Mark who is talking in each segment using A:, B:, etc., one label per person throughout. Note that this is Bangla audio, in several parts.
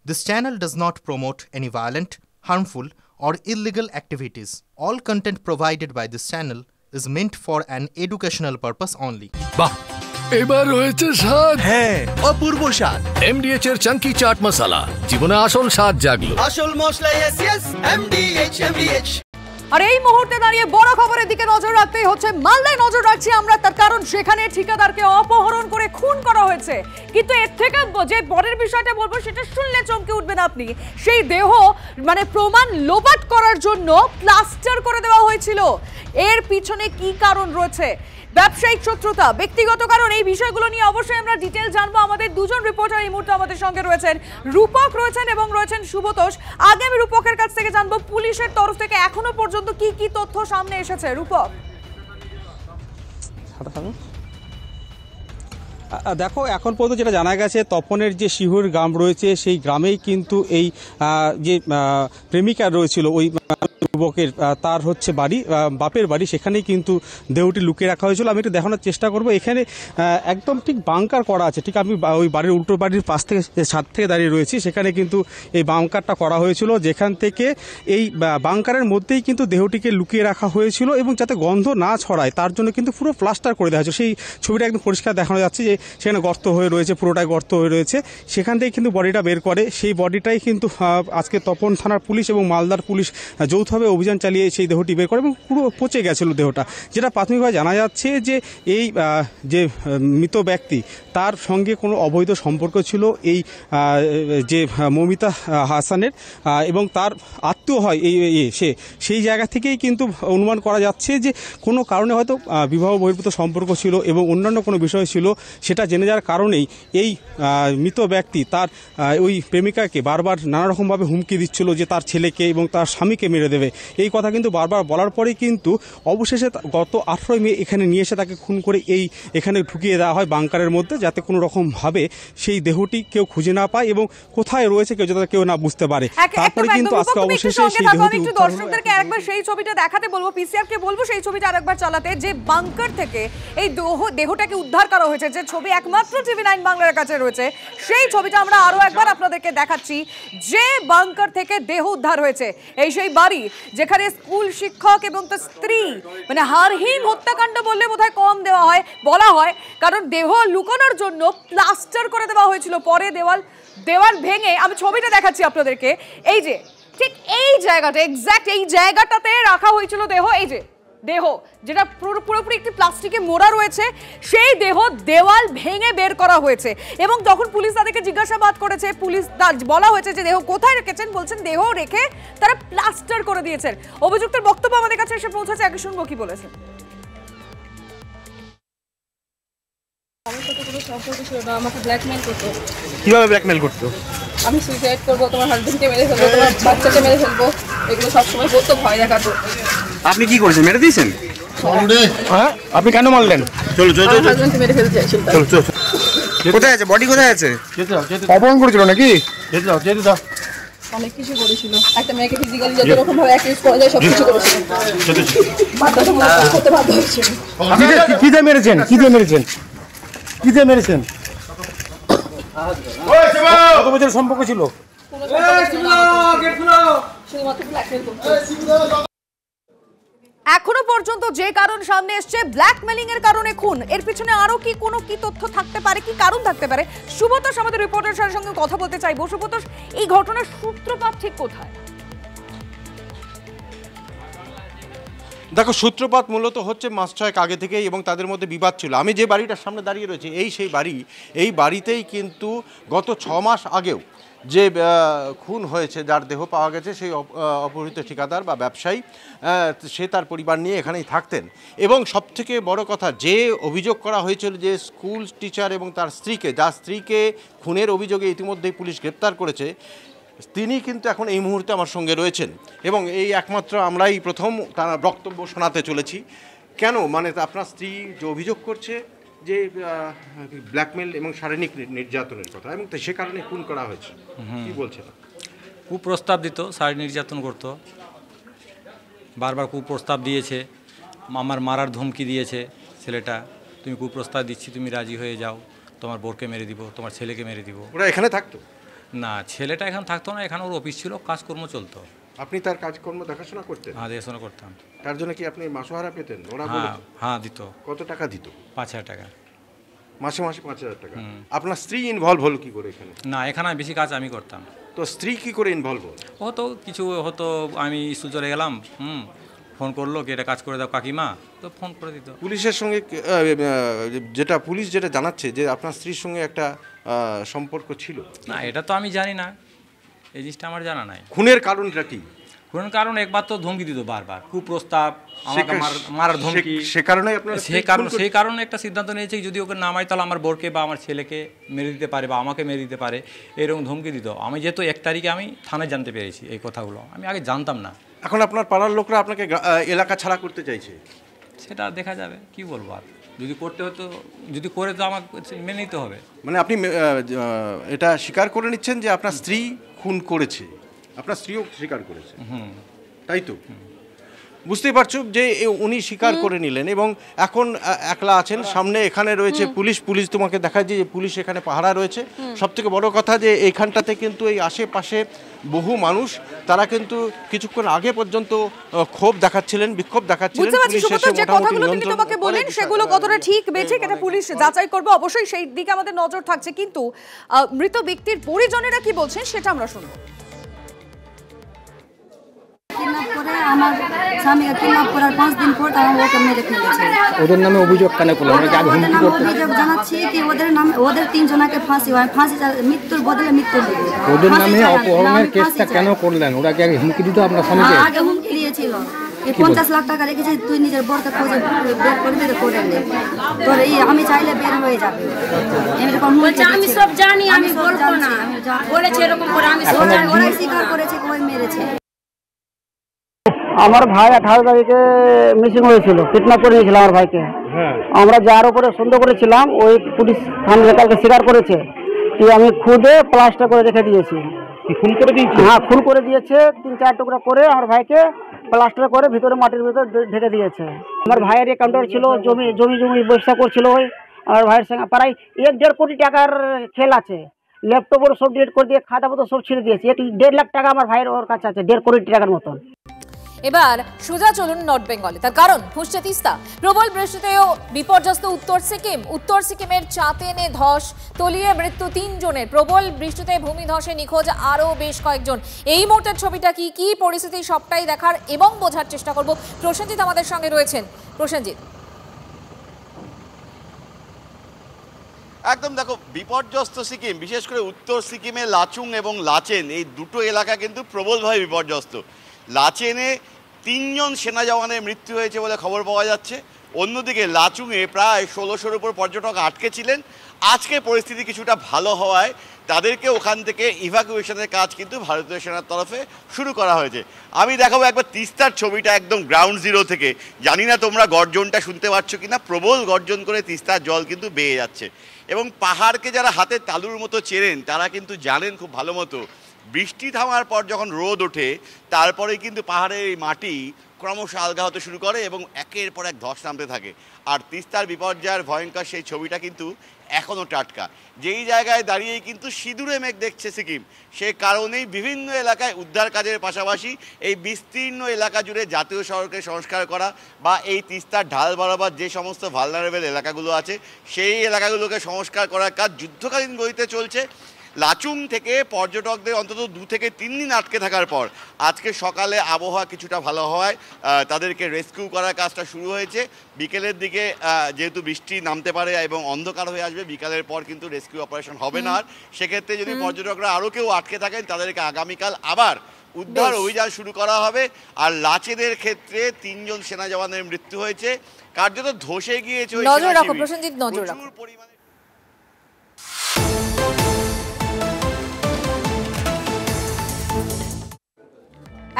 A: This channel does not promote any violent, harmful, or illegal activities. All content provided by this channel is meant for an educational purpose only.
B: বাহ এবার হয়েছে স্বাদ
C: হ্যাঁ অপূর্ব স্বাদ
B: এমডিএচ এর চাঙ্কি চাট মশলা জীবনে আসল স্বাদ জাগলো
C: আসল মশলা এসএস এমডিএচ
D: আর এই মুহূর্তে দাঁড়িয়ে বড় খবরের দিকে নজর রাখতেই হচ্ছে মালদায় নজর রাখছি আমরা তার কারণ সেখানে ঠিকাদারকে অপহরণ করে খুন করা হয়েছে কিন্তু এর থেকে যে পরের বিষয়টা বলবো সেটা শুনলে চমকে উঠবেন আপনি সেই দেহ মানে প্রমাণ লোপাট করার জন্য প্লাস্টার করে দেওয়া হয়েছিল এর পিছনে কি কারণ রয়েছে ব্যবসায়িক শত্রুতা ব্যক্তিগত কারণ এই বিষয়গুলো নিয়ে অবশ্যই আমরা ডিটেইল জানবো আমাদের দুজন রিপোর্টার এই মুহূর্তে আমাদের সঙ্গে রয়েছেন রূপক রয়েছেন এবং রয়েছেন শুভতোষ আগে আমি রূপকের কাছ থেকে জানবো পুলিশের তরফ থেকে এখনো পর্যন্ত কি কি তথ্য সামনে এসেছে রূপক
E: দেখো এখন পর্যন্ত যেটা জানা গেছে তপনের যে শিহুর গ্রাম রয়েছে সেই গ্রামেই কিন্তু এই যে প্রেমিকা রয়েছিল ওই যুবকের তার হচ্ছে বাড়ি বাপের বাড়ি সেখানেই কিন্তু দেহটি লুকিয়ে রাখা হয়েছিল আমি একটু দেখানোর চেষ্টা করব এখানে একদম ঠিক বাংকার করা আছে ঠিক আমি ওই বাড়ির উল্টো বাড়ির পাশ থেকে ছাদ থেকে দাঁড়িয়ে রয়েছি সেখানে কিন্তু এই বাংকারটা করা হয়েছিল যেখান থেকে এই বাংকারের মধ্যেই কিন্তু দেহটিকে লুকিয়ে রাখা হয়েছিল এবং যাতে গন্ধ না ছড়ায় তার জন্য কিন্তু পুরো প্লাস্টার করে দেওয়া হয়েছে সেই ছবিটা একদম পরিষ্কার দেখানো যাচ্ছে যে সেখানে গর্ত হয়ে রয়েছে পুরোটাই গর্ত হয়ে রয়েছে সেখান থেকে কিন্তু বডিটা বের করে সেই বডিটাই কিন্তু আজকে তপন থানার পুলিশ এবং মালদার পুলিশ যৌথভাবে অভিযান চালিয়ে সেই দেহটি বের করে এবং পুরো পচে গেছিল দেহটা যেটা প্রাথমিকভাবে জানা যাচ্ছে যে এই যে মৃত ব্যক্তি তার সঙ্গে কোনো অবৈধ সম্পর্ক ছিল এই যে মমিতা হাসানের এবং তার আত্মীয় হয় সেই জায়গা থেকেই কিন্তু অনুমান করা যাচ্ছে যে কোনো কারণে হয়তো বিবাহ বহির্ভূত সম্পর্ক ছিল এবং অন্যান্য কোনো বিষয় ছিল সেটা জেনে যাওয়ার কারণেই এই মৃত ব্যক্তি তার ওই প্রেমিকাকে বারবার নানা রকমভাবে হুমকি দিচ্ছিল যে তার ছেলেকে এবং তার স্বামীকে মেরে দেবে এই কথা কিন্তু বারবার বলার পরেই কিন্তু অবশেষে গত 18 মে এখানে নিয়ে এসে তাকে খুন করে এখানে ঢুকিয়ে দেওয়া হয় বাংকারের মধ্যে যাতে কোনো রকমভাবে সেই দেহটি কেউ খুঁজে না পায় এবং কোথায় রয়েছে যাতে কেউ না বুঝতে পারে তারপরে কিন্তু আজকে অবশেষে সেই দেহটি
D: দর্শকদেরকে আরেকবার সেই ছবিটা দেখাতে বলবো পিসিআর কে বলবো সেই ছবিটা আরেকবার চালাতে যে বাংকার থেকে এই দেহটাকে উদ্ধার করা হয়েছে যে ছবি একমাত্র টিভি9 বাংলার কাছে রয়েছে সেই ছবিটা আমরা আরো একবার আপনাদেরকে দেখাচ্ছি যে বাংকার থেকে দেহ উদ্ধার হয়েছে এই সেই বাড়ি যেখানে স্কুল শিক্ষক এবং তার স্ত্রী মানে হারহীন হত্যাকাণ্ড বললে বোধহয় কম বলা হয় কারণ দেহ লুকানোর জন্য প্লাস্টার করে দেওয়া হয়েছিল পরে দেওয়াল ভেঙে আমি ছবিটা দেখাচ্ছি আপনাদেরকে এই যে ঠিক এই জায়গাটা এক্স্যাক্ট এই জায়গাটাতে রাখা হয়েছিল দেহ যেটা পুরোপুরি একটি প্লাস্টিকে মোড়া রয়েছে সেই দেহ দেওয়াল ভেঙে বের করা হয়েছে এবং যখন পুলিশ তাদেরকে জিজ্ঞাসাবাদ করেছে পুলিশ বলা হয়েছে যে দেহ কোথায় রেখেছেন বলছেন দেহ রেখে তারা প্লাস্টার করে দিয়েছেন অভিযুক্তের বক্তব্য আমাদের কাছে এসে পৌঁছেছে আগে শুনবো কি বলেছেন
F: আমাকে ব্ল্যাকমেইল করতো
C: কিভাবে ব্ল্যাকমেইল করতো
F: আমি সুইসাইড করবো তোমার হাজবেন্ডকে মেরে ফেলবো তোমার বাচ্চাকে মেরে ফেলবো এগুলো সবসময় বলতো ভয় দেখাতো
C: আপনি কি করেছেন মেরে দিয়েছেন হ্যাঁ আপনি কেন মারলেন চলো
F: হাজবেন্ডকে মেরে ফেলতে চাইছিল
C: কোথায় আছে বডি কোথায় আছে অপহরণ করেছিল নাকি যেতে দাও
F: অনেক কিছু করেছিল একটা মেয়েকে ফিজিক্যালি যত রকম ভাবে অ্যাকিউজ করা যায় সব কিছু করেছিল বাধ্যতামূলক করতে বাধ্য হয়েছিল
C: কি দিয়ে মেরেছেন কত বছর সম্পর্ক ছিল
D: এখনো পর্যন্ত যে কারণ সামনে এসছে ব্ল্যাকমেলিং এর কারণে খুন এর পিছনে আরো কি কোনো কি তথ্য থাকতে পারে কি কারণ থাকতে পারে শুভতোষ আমাদের রিপোর্টারের সঙ্গে কথা বলতে চাইবো শুভতোষ এই ঘটনার সূত্রপাত ঠিক কোথায়
G: দেখো সূত্রপাত মূলত হচ্ছে মাস ছয়েক আগে থেকেই এবং তাদের মধ্যে বিবাদ ছিল আমি যে বাড়িটার সামনে দাঁড়িয়ে রয়েছি এই বাড়িতেই কিন্তু গত 6 মাস আগেও যে খুন হয়েছে যার দেহ পাওয়া গেছে সেই অপহৃত ঠিকাদার বা ব্যবসায়ী সে তার পরিবার নিয়ে এখানেই থাকতেন এবং সবথেকে বড় কথা যে অভিযোগ করা হয়েছিল যে স্কুল টিচার এবং তার স্ত্রীকে খুনের অভিযোগে ইতিমধ্যেই পুলিশ গ্রেপ্তার করেছে তিনি কিন্তু এখন এই মুহূর্তে আমার সঙ্গে রয়েছেন এবং এই একমাত্র আমরাই প্রথম তার বক্তব্য শোনাতে চলেছি কেন মানে আপনার স্ত্রী যে অভিযোগ করছে যে ব্ল্যাকমেল এবং শারীরিক নির্যাতনের কথা এবং সে কারণে খুন করা হয়েছে কি বলছেন
H: কুপ্রস্তাব দিত শারীরিক নির্যাতন করতো বারবার কুপ্রস্তাব দিয়েছে আমার মারার ধমকি দিয়েছে ছেলেটা তুমি কুপ্রস্তাব দিচ্ছি তুমি রাজি হয়ে যাও তোমার বোরকে মেরে দিব তোমার ছেলেকে মেরে দিব
G: ওরা এখানে থাকতো
H: না, ছেলেটা এখানে থাকতো না, এখানে ওর অফিস ছিল, কাজকর্ম চলতো।
G: আপনি তার কাজকর্ম দেখাশোনা করতেন?
H: হ্যাঁ, দেখাশোনা করতাম।
G: তার জন্য কি আপনি মাসোহারা পেতেন? ওরা
H: হ্যাঁ দিত।
G: কত টাকা দিত?
H: 5,000 টাকা
G: মাসে মাসে 5,000 টাকা। আপনার স্ত্রী ইনভলভ হলো কি করে এখানে?
H: না, এখানে বেশি কাজ আমি করতাম।
G: তো স্ত্রী কি করে ইনভলভ হলো?
H: হতো কিছু হতো, আমি স্কুল চলে গেলাম, ফোন করলো কি এটা কাজ করে দাও কাকিমা, তো ফোন করে দিত।
G: পুলিশের সঙ্গে পুলিশ যেটা জানাচ্ছে যে আপনার স্ত্রীর সঙ্গে একটা সম্পর্ক ছিল।
H: না, এটা তো আমি জানি না, এই জিনিসটা আমার জানা নাই।
G: খুনের কারণটা কি?
H: খুনের কারণ একবার তো ধমকি দিত বারবার, কুপ্রস্তাব, আমাকে মারার ধমকি। সেই কারণে একটা সিদ্ধান্ত নিয়েছে, যদি ওকে নামাই তাহলে আমার বোরকে বা আমার ছেলেকে মেরে দিতে পারে বা আমাকে মেরে দিতে পারে, এরকম ধমকি দিত। আমি যেহেতু 1 তারিখে আমি থানায় জানতে পেরেছি এই কথাগুলো, আমি আগে জানতাম না।
G: এখন আপনার পাড়ার লোকরা আপনাকে এলাকা ছাড়া করতে চাইছে,
H: সেটা দেখা যাবে, কি বলবো আর। যদি করতে হতো, যদি করে তো আমাকে মেনে নিতে হবে।
G: মানে আপনি এটা স্বীকার করে নিচ্ছেন যে আপনার স্ত্রী খুন করেছে, আপনার স্ত্রীও স্বীকার করেছে, তাই তো? বুঝতেই পারছো যে উনি স্বীকার করে নিলেন এবং এখন একলা আছেন। সামনে এখানে রয়েছে পুলিশ তোমাকে দেখায় যে পুলিশ এখানে পাহারা রয়েছে। সবথেকে বড় কথা যে এইখানটাতে কিন্তু এই আশেপাশে বহু মানুষ, তারা কিন্তু কিছুক্ষণ আগে পর্যন্ত ক্ষোভ দেখাচ্ছিলেন, বিক্ষোভ দেখাচ্ছিলেন।
D: যে কথাগুলো তিনি তোমাকে বলেন সেগুলো কতটা ঠিক বেঠিক এটা পুলিশ যাচাই করবে, অবশ্যই সেই দিকে আমাদের নজর থাকছে। কিন্তু মৃত ব্যক্তির পরিজনেরা কি বলছেন সেটা আমরা শুনবো।
I: আমার স্বামীকে কিডন্যাপ করার 5 দিন পর তারা ওকে মেরে ফেলেছে।
C: ওদের নামে অভিযোগ কেন করলেন?
I: অভিযোগ জানাচ্ছি কি ওদের নামে, ওদের 3 জনকে ফাঁসি হয়, ফাঁসি মৃত্যুর বদলে মৃত্যু দেবে।
C: ওদের নামে অপহরণের কেসটা কেন করলেন? ওরা কি আগে হুমকি দিত আপনার স্বামীকে?
I: আগে হুমকি দিয়েছিল, 50 লাখ টাকা রেখেছে, তুই নিজের বরকে খোঁজে বের করবি তো করে নে, তোর এই আমি চাইলে বের হয়ে যাবে।
F: আমি সব জানি, আমি বলবো না, বলেছে এরকম করে, আমি সব জানি।
I: ওরাই স্বীকার করেছে ওই মেরেছে।
J: আমার ভাই 18 তারিখে মিসিং হয়েছিল, কিডন্যাপ করে নিয়েছিল আমার ভাইকে। আমরা যার উপরে সন্দেহ করেছিলাম ওই পুলিশ থানায় কালকে স্বীকার করেছে কি আমি খুদে প্লাস্টার করে রেখে দিয়েছি। খুন করে দিয়েছি? হ্যাঁ, খুন করে দিয়েছে। 3-4 টুকরা করে আমার ভাইকে প্লাস্টার করে ভিতরে মাটির ভিতরে ঢেকে দিয়েছে। আমার ভাইয়ের অ্যাকাউন্টার ছিল, জমি ব্যবসা করছিল। ওই আমার ভাইয়ের সঙ্গে প্রায় 1-1.5 কোটি টাকার খেল আছে। ল্যাপটপ সব ডিলিট করে দিয়ে খাতা পত্র সব ছেড়ে দিয়েছে। 1.5 লাখ টাকা আমার ভাইয়ের ওর কাছে আছে, 1.5 কোটি টাকার মতন।
D: এবার সোজা চলুন নর্থ বেঙ্গলে। তার কারণ ফুঁসছে তিস্তা। প্রবল বৃষ্টিতেও বিপর্যস্ত উত্তর সিকিমের চাতেনে ধস, তলিয়ে মৃত্যু 3 জনের। প্রবল বৃষ্টিতে ভূমিধসে নিখোঁজ আরও বেশ কয়েকজন। এই মুহূর্তের ছবিটা কি পরিস্থিতি সবটাই দেখার এবং বোঝার চেষ্টা করব। প্রসেনজিৎ আমাদের সঙ্গে রয়েছেন। প্রসেনজিৎ,
K: একদম দেখো, বিপর্যস্ত সিকিম, বিশেষ করে উত্তর সিকিমে লাচুং এবং লাচেন, এই দুটো এলাকা কিন্তু প্রবলভাবে বিপর্যস্ত। লাচেনে 3 জন সেনা জওয়ানের মৃত্যু হয়েছে বলে খবর পাওয়া যাচ্ছে। অন্যদিকে লাচুংয়ে প্রায় 1600-র উপর পর্যটক আটকে ছিলেন। আজকে পরিস্থিতি কিছুটা ভালো হওয়ায় তাদেরকে ওখান থেকে ইভাকুয়েশনের কাজ কিন্তু ভারতীয় সেনার তরফে শুরু করা হয়েছে। আমি দেখাবো একবার তিস্তার ছবিটা একদম গ্রাউন্ড জিরো থেকে। জানি না তোমরা গর্জনটা শুনতে পাচ্ছ কিনা, প্রবল গর্জন করে তিস্তার জল কিন্তু বেয়ে যাচ্ছে। এবং পাহাড়কে যারা হাতে তালুর মতো চেনেন তারা কিন্তু জানেন খুব ভালো মতো, বৃষ্টি থামার পর যখন রোদ ওঠে তারপরে কিন্তু পাহাড়ের এই মাটি ক্রমশ আলগা হতে শুরু করে এবং একের পর এক ধস নামতে থাকে। আর তিস্তার বিপর্যয়ের ভয়ঙ্কর সেই ছবিটা কিন্তু এখনও টাটকা। যেই জায়গায় দাঁড়িয়েই কিন্তু সিঁদুরে মেঘ দেখছে সিকিম, সে কারণেই বিভিন্ন এলাকায় উদ্ধার কাজের পাশাপাশি এই বিস্তীর্ণ এলাকা জুড়ে জাতীয় সড়কের সংস্কার করা বা এই তিস্তার ঢাল বরাবর যে সমস্ত ভালনারেবল এলাকাগুলো আছে সেই এলাকাগুলোকে সংস্কার করার কাজ যুদ্ধকালীন গতিতে চলছে। লাচুং থেকে পর্যটকদের অন্তত 2 থেকে 3 দিন আটকে থাকার পর আজকে সকালে আবহাওয়া কিছুটা ভালো হওয়ায় তাদেরকে রেস্কিউ করার কাজটা শুরু হয়েছে। বিকেলের দিকে যেহেতু বৃষ্টি নামতে পারে এবং অন্ধকার হয়ে আসবে, বিকালের পর কিন্তু রেস্কিউ অপারেশন হবে না। আর সেক্ষেত্রে যদি পর্যটকরা আরও কেউ আটকে থাকেন তাদেরকে আগামীকাল আবার উদ্ধার অভিযান শুরু করা হবে। আর লাচেনের ক্ষেত্রে 3 জন সেনা জওয়ানের মৃত্যু হয়েছে, কার্যত ধসে গিয়েছে।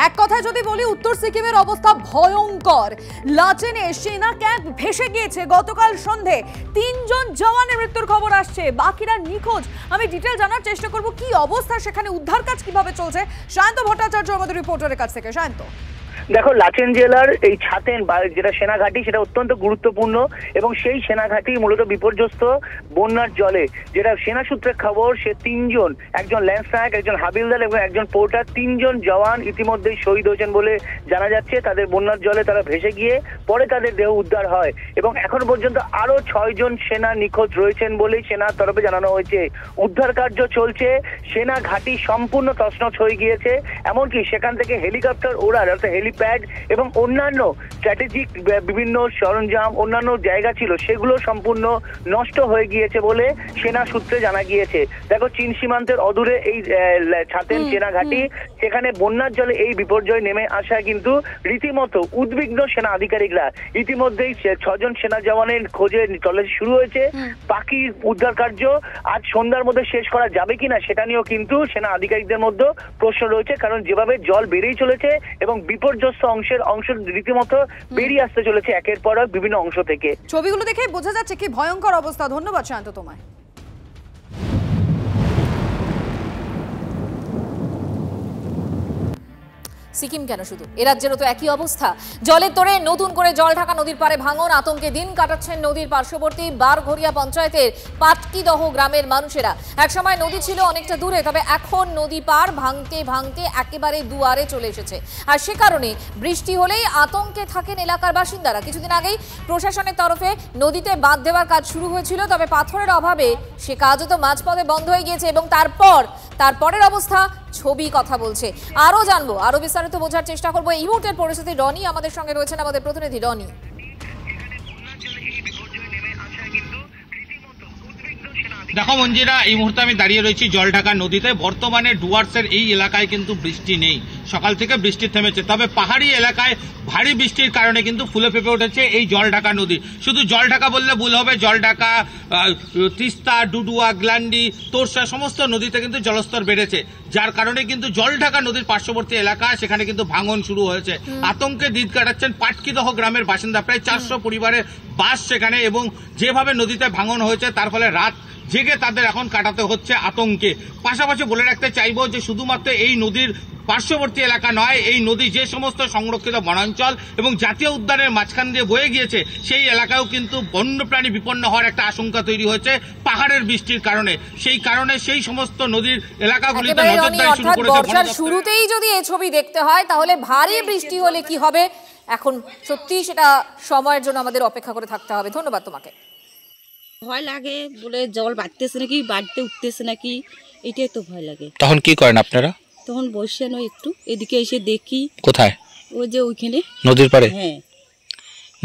D: এক কথায় যদি বলি, উত্তর সিকিমের অবস্থা ভয়ঙ্কর। লাচেনে সেনা ক্যাম্প ভেসে গিয়েছে। গতকাল সন্ধে 3 জন জওয়ানের মৃত্যুর খবর আসছে, বাকিরা নিখোঁজ। আমি ডিটেল জানার চেষ্টা করব কি অবস্থা সেখানে, উদ্ধার কাজ কিভাবে চলছে। সায়ন্ত ভট্টাচার্য আমাদের রিপোর্টারের কাছ থেকে। সায়ন্ত,
L: দেখো, লাচেন জেলার এই ছাতেন যেটা সেনাঘাটি, সেটা অত্যন্ত গুরুত্বপূর্ণ এবং সেই সেনাঘাটি মূলত বিপর্যস্ত বন্যার জলে। যেটা সেনা সূত্রের খবর, সে 3 জন, একজন ল্যান্স নায়ক, একজন হাবিলদার এবং একজন পোর্টার, 3 জন জওয়ান ইতিমধ্যেই শহীদ হয়েছেন বলে জানা যাচ্ছে। তাদের বন্যার জলে তারা ভেসে গিয়ে পরে তাদের দেহ উদ্ধার হয় এবং এখন পর্যন্ত আরো 6 জন সেনা নিখোঁজ রয়েছেন বলেই সেনার তরফে জানানো হয়েছে। উদ্ধার কার্য চলছে, সেনা ঘাঁটি সম্পূর্ণ তছনছ হয়ে গিয়েছে, এমনকি সেখান থেকে হেলিকপ্টার ওড়ার অর্থাৎ হেলিপ্যাড এবং অন্যান্য স্ট্র্যাটেজিক বিভিন্ন সরঞ্জাম অন্যান্য জায়গা ছিল সেগুলো সম্পূর্ণ নষ্ট হয়ে গিয়েছে বলে সেনা সূত্রে জানা গিয়েছে। দেখো, চীন সীমান্তের অদূরে এই ছাতেন সেনা ঘাঁটি, সেখানে বন্যার জলে এই বিপর্যয় নেমে আসায় কিন্তু রীতিমতো উদ্বিগ্ন সেনা আধিকারিকরা। ইতিমধ্যেই 6 জন সেনা জওয়ানের খোঁজে তল্লাশি শুরু হয়েছে। বাকি উদ্ধার কার্য আজ সন্ধ্যার মধ্যে শেষ করা যাবে কিনা সেটা নিয়েও কিন্তু সেনা আধিকারিকদের মধ্যে প্রশ্ন রয়েছে, কারণ যেভাবে জল বেড়েই চলেছে এবং বিপর্যস্ত অংশ রীতিমতো বেরিয়ে আসতে চলেছে একের পর এক বিভিন্ন অংশ থেকে।
D: ছবিগুলো দেখে বোঝা যাচ্ছে কি ভয়ঙ্কর অবস্থা। ধন্যবাদ শান্ত তোমায়। সিকিম কেন শুধু, এ রাজ্যেরও তো একই অবস্থা। জলের তোড়ে নতুন করে জলঢাকা নদীর পাড়ে ভাঙন, আতঙ্কে দিন কাটাচ্ছেন নদীর পার্শ্ববর্তী বারঘড়িয়া পঞ্চায়েতের পাটকিদহ গ্রামের মানুষেরা। একসময় নদী ছিল অনেকটা দূরে, তবে এখন নদী পার ভাঙতে ভাঙতে একেবারে দুয়ারে চলে এসেছে। আর সে কারণে বৃষ্টি হলেই আতঙ্কে থাকেন এলাকার বাসিন্দারা। কিছুদিন আগেই প্রশাসনের তরফে নদীতে বাঁধ দেওয়ার কাজ শুরু হয়েছিল, তবে পাথরের অভাবে সে কাজও তো মাঝপথে বন্ধ হয়ে গিয়েছে এবং তারপরের অবস্থা ছবি কথা বলছে। আরো জানবো, আরো বিস্তারিত বোঝার চেষ্টা করবো এই মুহূর্তের পরিস্থিতি। রনি আমাদের সঙ্গে রয়েছেন, আমাদের প্রতিনিধি রনি।
M: দেখো মঞ্জিরা, এই মুহূর্তে আমি দাঁড়িয়ে রয়েছি জলঢাকা নদীতে। বর্তমানে ডুয়ার্সের এই এলাকায় কিন্তু বৃষ্টি নেই, সকাল থেকে বৃষ্টি থেমেছে, তবে পাহাড়ি এলাকায় ভারী বৃষ্টির কারণে কিন্তু ফুলে ফেপে উঠেছে এই জলঢাকা নদী। শুধু জলঢাকা বললে ভুল হবে, জলঢাকা, তিস্তা, ডুডুয়া, গ্লান্ডি, তোরসা সমস্ত নদীতে কিন্তু জলস্তর বেড়েছে, যার কারণে কিন্তু জলঢাকা নদীর পার্শ্ববর্তী এলাকা সেখানে কিন্তু ভাঙন শুরু হয়েছে। আতঙ্কে দিন কাটাচ্ছেন পাটকিদহ গ্রামের বাসিন্দা, প্রায় 400 পরিবারের বাস সেখানে, এবং যেভাবে নদীতে ভাঙন হয়েছে তার ফলে রাত জেগে তাদের এখন কাটাতে হচ্ছে আতঙ্কে। পাশাপাশি বলে রাখতে চাইবো যে শুধুমাত্র এই নদীর পার্শ্ববর্তী এলাকা নয়, এই নদী যে সমস্ত সংরক্ষিত বনাঞ্চল এবং জাতীয় উদ্যানের মাঝখান দিয়ে বয়ে গিয়েছে সেই এলাকায়ও কিন্তু বন্যপ্রাণী বিপন্ন হওয়ার একটা আশঙ্কা তৈরি হয়েছে পাহাড়ের বৃষ্টির কারণে। সেই কারণে সেই সমস্ত নদীর এলাকাগুলিতে নজরদারি শুরু করেছে।
D: বর্ষার শুরুতেই যদি এই ছবি দেখতে হয় তাহলে ভারী বৃষ্টি হলে কি হবে, এখন সত্যি সেটা সময়ের জন্য আমাদের অপেক্ষা করে থাকতে হবে। ধন্যবাদ তোমাকে।
N: ভয় লাগে বলে জল বাড়তেছে নাকি, বাড়তে উঠতেছে নাকি, এটাই তো ভয় লাগে।
O: তখন কি করেন আপনারা?
N: তখন বসে নয়, একটু এদিকে এসে দেখি।
O: কোথায়?
N: ওই যে ওইখানে
O: নদীর পাড়ে।
N: হ্যাঁ,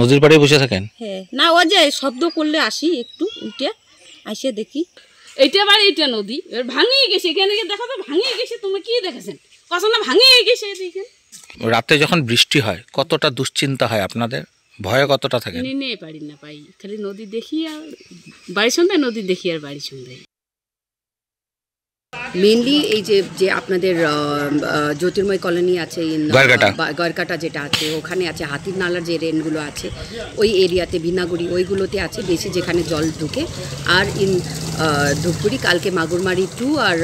O: নদীর পাড়ে বসে থাকেন?
N: হ্যাঁ, না ওই যে শব্দ করলে আসি একটু উঠে আসে দেখি।
P: এইটা বাড়ি, এইটা নদী, এবার ভাঙিয়ে গেছে। এখানে দেখা তো ভাঙিয়ে গেছে, তোমরা কি দেখেছেন? কথা না ভাঙিয়ে গেছে। দেখেন
O: রাতে যখন বৃষ্টি হয় কতটা দুশ্চিন্তা হয় আপনাদের, ভয়ে কতটা থাকে?
P: নিয়ে পারি না পাই, খালি নদী দেখি আর বাড়ির সন্ধ্যায়, নদী দেখি আর বাড়ির সন্ধ্যায়।
Q: মেনলি এই যে আপনাদের জ্যোতির্ময় কলোনি আছে, গড়কাটা যেটা আছে, ওখানে আছে হাতির নালার যে রেনগুলো আছে ওই এরিয়াতে, ভিনাগুড়ি ওইগুলোতে আছে বেশি যেখানে জল ঢুকে। আর ইন ধূপগুড়ি কালকে মাগুরমারি 2 আর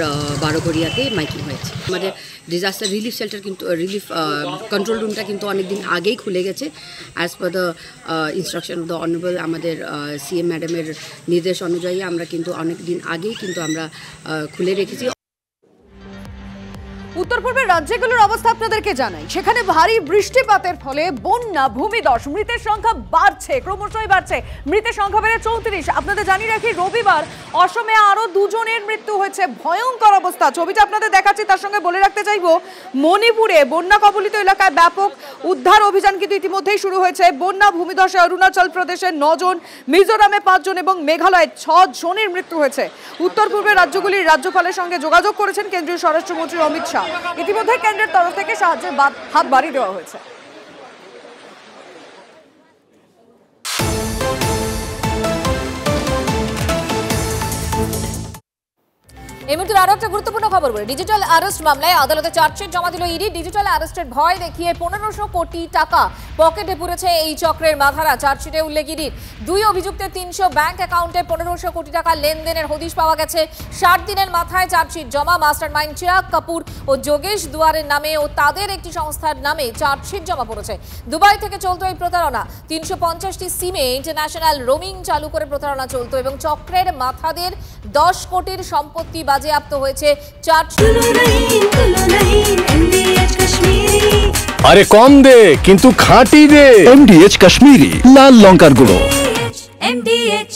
Q: বারোঘড়িয়াতে মাইকিং হয়েছে। আমাদের ডিজাস্টার রিলিফ শেল্টার কিন্তু রিলিফ কন্ট্রোল রুমটা কিন্তু অনেক দিন আগেই খুলে গেছে, as per the instruction of the honourable. আমাদের সিএম ম্যাডামের নির্দেশ অনুযায়ী আমরা কিন্তু অনেক দিন আগেই কিন্তু আমরা খুলে রেখেছি।
D: উত্তর পূর্বের রাজ্যগুলোর অবস্থা আপনাদেরকে জানাই। সেখানে ভারী বৃষ্টিপাতের ফলে বন্যা, ভূমিধস, মৃতের সংখ্যা বাড়ছে, ক্রমশই বাড়ছে। মৃতের সংখ্যা বেড়ে 34। আপনাদের জানিয়ে রাখি, রবিবার অসমে আরো 2 জনের মৃত্যু হয়েছে। ভয়ঙ্কর অবস্থা। ছবিটা আপনাদের দেখাচ্ছি, তার সঙ্গে বলে রাখতে চাইবো মণিপুরে বন্যা কবলিত এলাকায় ব্যাপক উদ্ধার অভিযান কিন্তু ইতিমধ্যেই শুরু হয়েছে। বন্যা ভূমিধসে অরুণাচল প্রদেশে 9 জন, মিজোরামে 5 জন এবং মেঘালয়ে 6 জনের মৃত্যু হয়েছে। উত্তর পূর্বের রাজ্যগুলির রাজ্যপালের সঙ্গে যোগাযোগ করেছেন কেন্দ্রীয় স্বরাষ্ট্রমন্ত্রী অমিত শাহ। ইতিমধ্যে কেন্দ্রের তরফ থেকে সাহায্যের হাত বাড়িয়ে দেওয়া হয়েছে। এই মুহূর্তে আরো একটা গুরুত্বপূর্ণ খবর বলি। ডিজিটাল অ্যারেস্ট মামলায় আদালতে চার্জশিট জমা দিল ইডি। ডিজিটাল অ্যারেস্টের ভয় দেখিয়ে 1500 কোটি টাকা পকেটে পুরেছে এই চক্রের মাথারা। চার্জশিটে উল্লেখ ইডির 2 অভিযুক্তের 300 ব্যাংক অ্যাকাউন্টে 1500 কোটি টাকা লেনদেনের হদিশ পাওয়া গেছে। 60 দিনের মাথায় চার্জশিট জমা। মাস্টারমাইন্ড চিরাগ কাপুর ও যোগেশ দুয়ারের নামে ও তাদের একটি সংস্থার নামে চার্জশিট জমা পড়েছে। দুবাই থেকে চলতো এই প্রতারণা। 350টি সিমে ইন্টারন্যাশনাল রোমিং চালু করে প্রতারণা চলতো এবং চক্রের মাথাদের 10 কোটির সম্পত্তি বাজেয়াপ্ত হয়েছে।
B: আরে কম দে কিন্তু খাঁটি দে। MDH কাশ্মীরি লাল লঙ্কার গুঁড়ো।
R: MDH